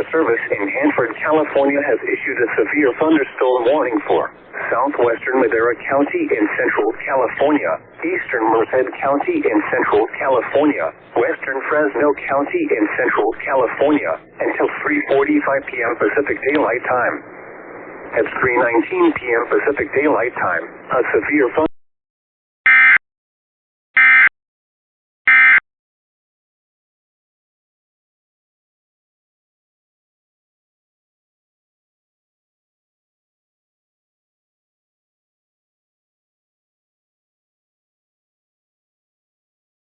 Weather Service in Hanford, California has issued a severe thunderstorm warning for southwestern Madera County in central California, eastern Merced County in central California, western Fresno County in central California, until 3:45 p.m. Pacific Daylight Time. At 3:19 p.m. Pacific Daylight Time, a severe